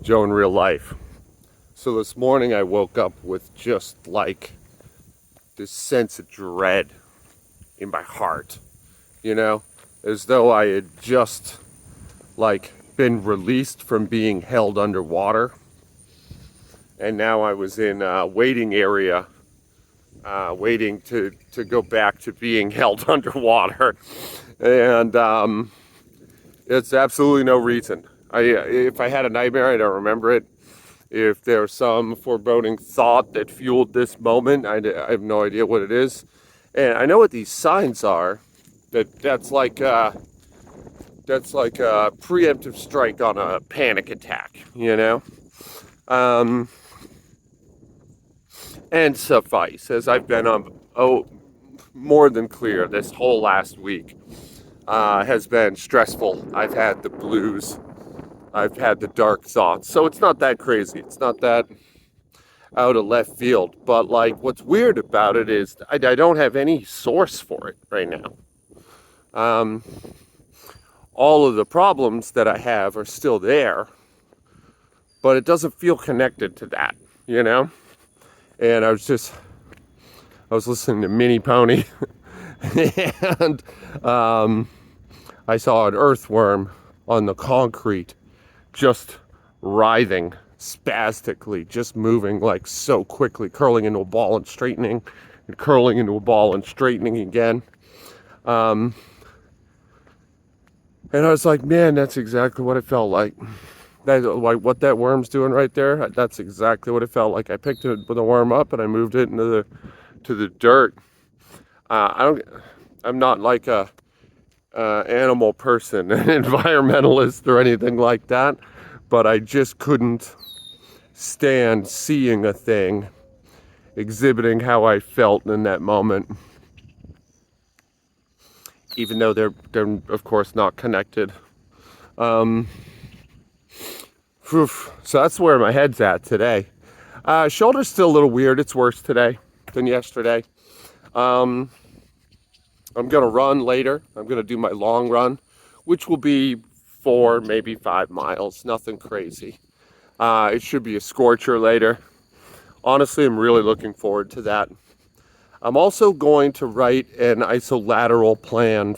Joe in real life. So this morning I woke up with just like this sense of dread in my heart, as though I had just like been released from being held underwater. And now I was in a waiting area, waiting to go back to being held underwater. And it's absolutely no reason. If I had a nightmare, I don't remember it. If there's some foreboding thought that fueled this moment, I have no idea what it is. And I know what these signs are. That's like a preemptive strike on a panic attack. And suffice, as I've been more than clear, this whole last week has been stressful. I've had the blues. I've had the dark thoughts. So it's not that crazy. It's not that out of left field. But like, what's weird about it is I don't have any source for it right now. All of the problems that I have are still there, but it doesn't feel connected to that. And I was listening to Mini Pony, and I saw an earthworm on the concrete just writhing spastically, just moving like so quickly, curling into a ball and straightening, and curling into a ball and straightening again. And I was like, man, that's exactly what it felt like. Like what that worm's doing right there, that's exactly what it felt like. I picked the worm up and I moved it into the dirt. I'm not like a animal person, an environmentalist or anything like that, but I just couldn't stand seeing a thing exhibiting how I felt in that moment, even though they're of course not connected. So that's where my head's at today. Shoulder's still a little weird. It's worse today than yesterday. I'm gonna run later. I'm gonna do my long run, which will be 4, maybe 5 miles. Nothing crazy. It should be a scorcher later. Honestly, I'm really looking forward to that. I'm also going to write an isolateral plan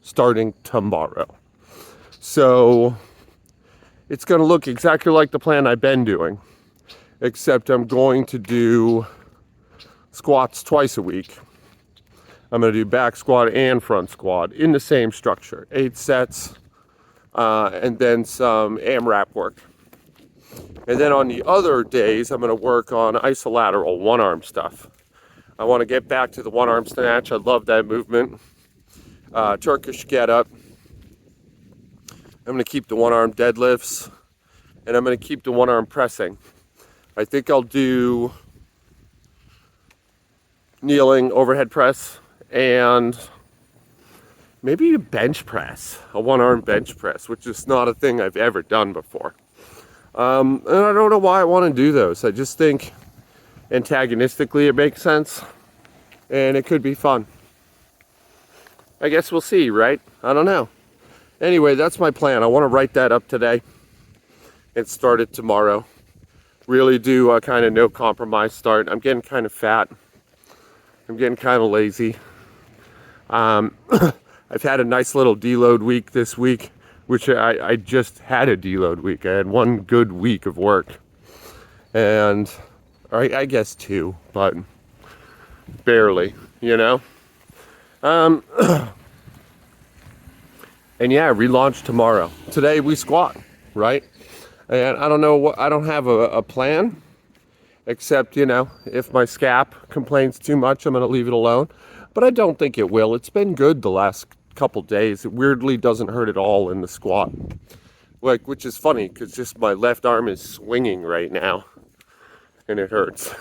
starting tomorrow. So it's going to look exactly like the plan I've been doing, except I'm going to do squats twice a week. I'm going to do back squat and front squat in the same structure, 8 sets, and then some AMRAP work. And then on the other days, I'm going to work on isolateral one-arm stuff. I want to get back to the one-arm snatch. I love that movement. Turkish get-up. I'm going to keep the one-arm deadlifts, and I'm going to keep the one-arm pressing. I think I'll do kneeling overhead press and maybe a bench press, a one-arm bench press, which is not a thing I've ever done before. And I don't know why I want to do those. I just think antagonistically it makes sense, and it could be fun. I guess we'll see, right? I don't know. Anyway, that's my plan. I want to write that up today and start it tomorrow. Really do a kind of no compromise start. I'm getting kind of fat. I'm getting kind of lazy. I've had a nice little deload week this week, which I just had a deload week. I had one good week of work. And I guess 2, but barely, And yeah, relaunch tomorrow. Today we squat, right? And I don't know I don't have a plan, except, if my scap complains too much, I'm going to leave it alone. But I don't think it will. It's been good the last couple days. It weirdly doesn't hurt at all in the squat. Which is funny, because just my left arm is swinging right now, and it hurts.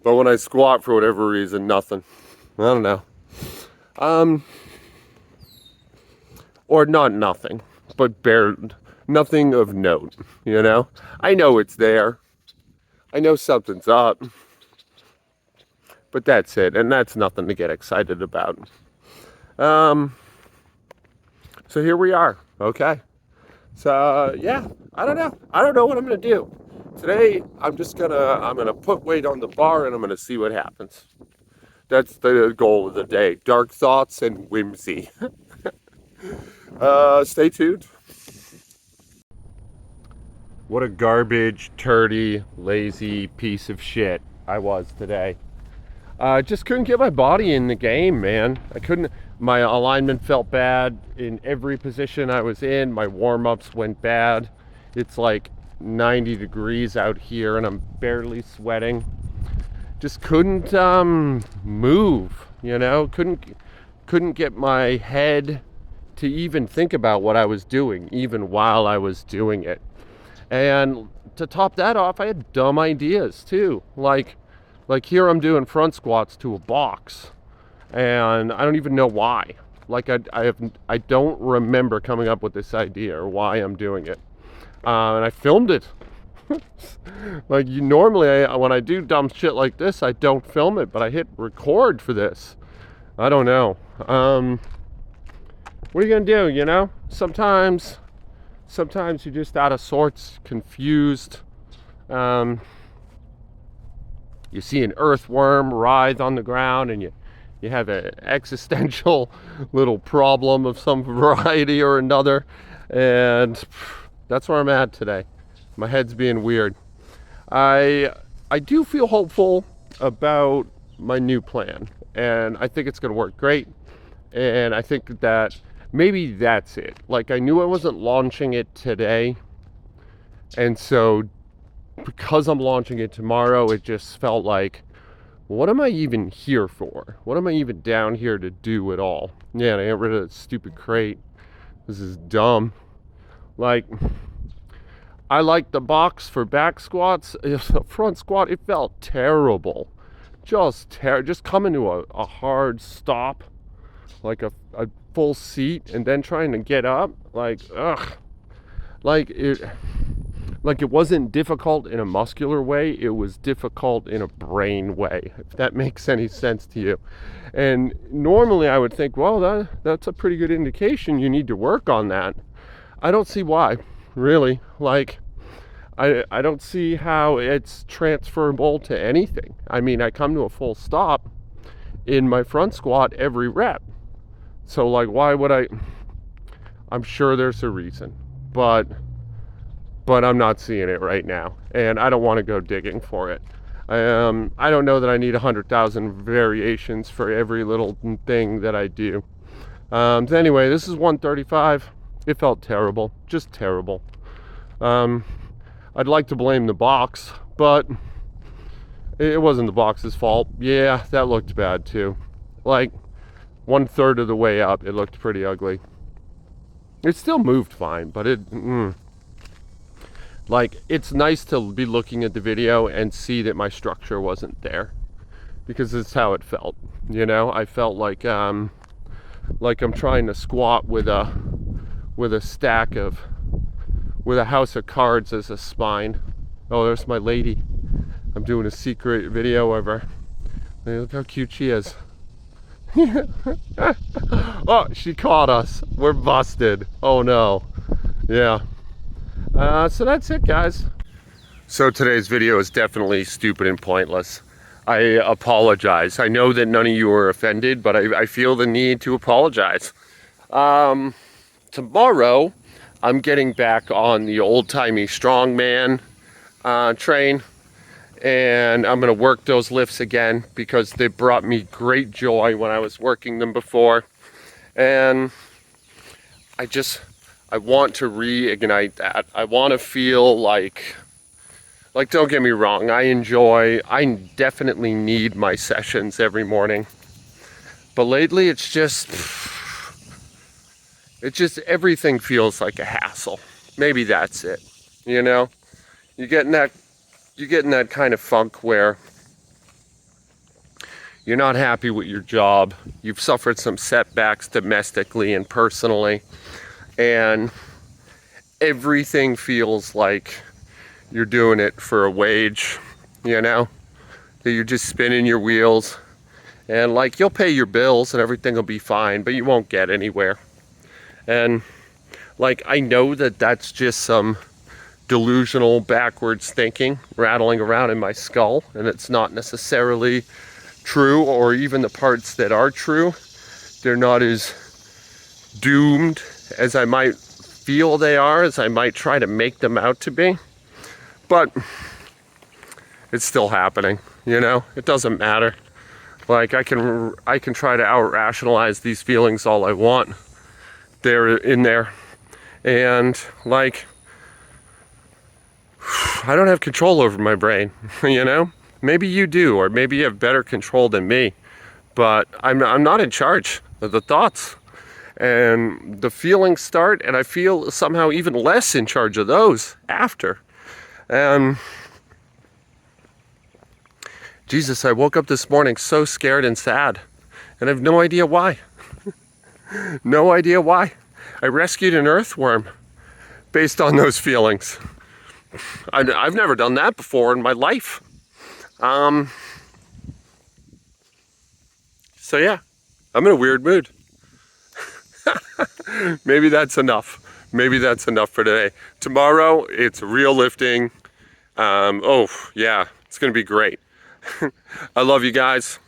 But when I squat, for whatever reason, nothing. I don't know. Or not nothing, but nothing of note, I know it's there. I know something's up. But that's it, and that's nothing to get excited about. So here we are, okay? So yeah, I don't know. I don't know what I'm gonna do. Today I'm gonna put weight on the bar and I'm gonna see what happens. That's the goal of the day. Dark thoughts and whimsy. Stay tuned. What a garbage, turdy, lazy piece of shit I was today. I just couldn't get my body in the game, man. I couldn't. My alignment felt bad in every position I was in. My warm-ups went bad. It's like 90 degrees out here and I'm barely sweating. Just couldn't move, you know? Couldn't get my head to even think about what I was doing, even while I was doing it. And to top that off, I had dumb ideas too. Like here I'm doing front squats to a box, and I don't even know why. Like I don't remember coming up with this idea or why I'm doing it. And I filmed it. Like normally when I do dumb shit like this, I don't film it, but I hit record for this. I don't know. What are you gonna do? You know, sometimes you're just out of sorts, confused. You see an earthworm writhe on the ground, and you have an existential little problem of some variety or another, and that's where I'm at today. My head's being weird. I do feel hopeful about my new plan, and I think it's going to work great. And I think that maybe that's it. Like, I knew I wasn't launching it today, and so because I'm launching it tomorrow, it just felt like, what am I even here for? What am I even down here to do at all? Yeah, and I got rid of that stupid crate. This is dumb. Like, I like the box for back squats. The front squat, it felt terrible. Just coming to a hard stop, like a full seat, and then trying to get up. Like, ugh. Like it wasn't difficult in a muscular way. It was difficult in a brain way, if that makes any sense to you. And normally I would think, well, that's a pretty good indication you need to work on that. I don't see why. Really, like, I don't see how it's transferable to anything. I mean, I come to a full stop in my front squat every rep. So, like, why would I'm sure there's a reason, but I'm not seeing it right now, and I don't want to go digging for it. I don't know that I need 100,000 variations for every little thing that I do. So anyway, this is 135. It felt terrible, just terrible. I'd like to blame the box, but it wasn't the box's fault. Yeah, that looked bad too. Like 1/3 of the way up, it looked pretty ugly. It still moved fine, but like, it's nice to be looking at the video and see that my structure wasn't there, because it's how it felt. You know, I felt like I'm trying to squat with a house of cards as a spine. Oh, there's my lady. I'm doing a secret video of her. Hey, look how cute she is. Oh, she caught us. We're busted. Oh no. Yeah. So that's it, guys. So today's video is definitely stupid and pointless. I apologize. I know that none of you are offended, but I feel the need to apologize. Tomorrow, I'm getting back on the old-timey strongman train, and I'm going to work those lifts again because they brought me great joy when I was working them before. And I want to reignite that. I want to feel like, don't get me wrong, I definitely need my sessions every morning. But lately it's just everything feels like a hassle. Maybe that's it. You know, you're getting that kind of funk where you're not happy with your job. You've suffered some setbacks domestically and personally, and everything feels like you're doing it for a wage, you know, that you're just spinning your wheels, and like, you'll pay your bills and everything will be fine, but you won't get anywhere. And Like, I know that that's just some delusional backwards thinking rattling around in my skull, and it's not necessarily true, or even the parts that are true, they're not as doomed as I might feel they are, as I might try to make them out to be. But it's still happening, you know? It doesn't matter. Like, I can try to out-rationalize these feelings all I want. They're in there. And, like, I don't have control over my brain, you know? Maybe you do, or maybe you have better control than me. But I'm not in charge of the thoughts. And the feelings start, and I feel somehow even less in charge of those after. And Jesus, I woke up this morning so scared and sad, and I have no idea why. No idea why. I rescued an earthworm based on those feelings. I've never done that before in my life. So yeah, I'm in a weird mood. Maybe that's enough. Maybe that's enough for today. Tomorrow, it's real lifting. Oh, yeah, it's going to be great. I love you guys.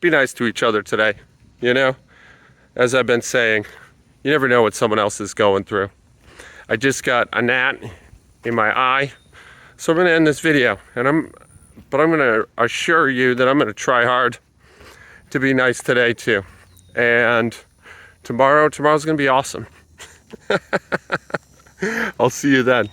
Be nice to each other today. You know, as I've been saying, you never know what someone else is going through. I just got a gnat in my eye, so I'm going to end this video. But I'm going to assure you that I'm going to try hard to be nice today too. And tomorrow's going to be awesome. I'll see you then.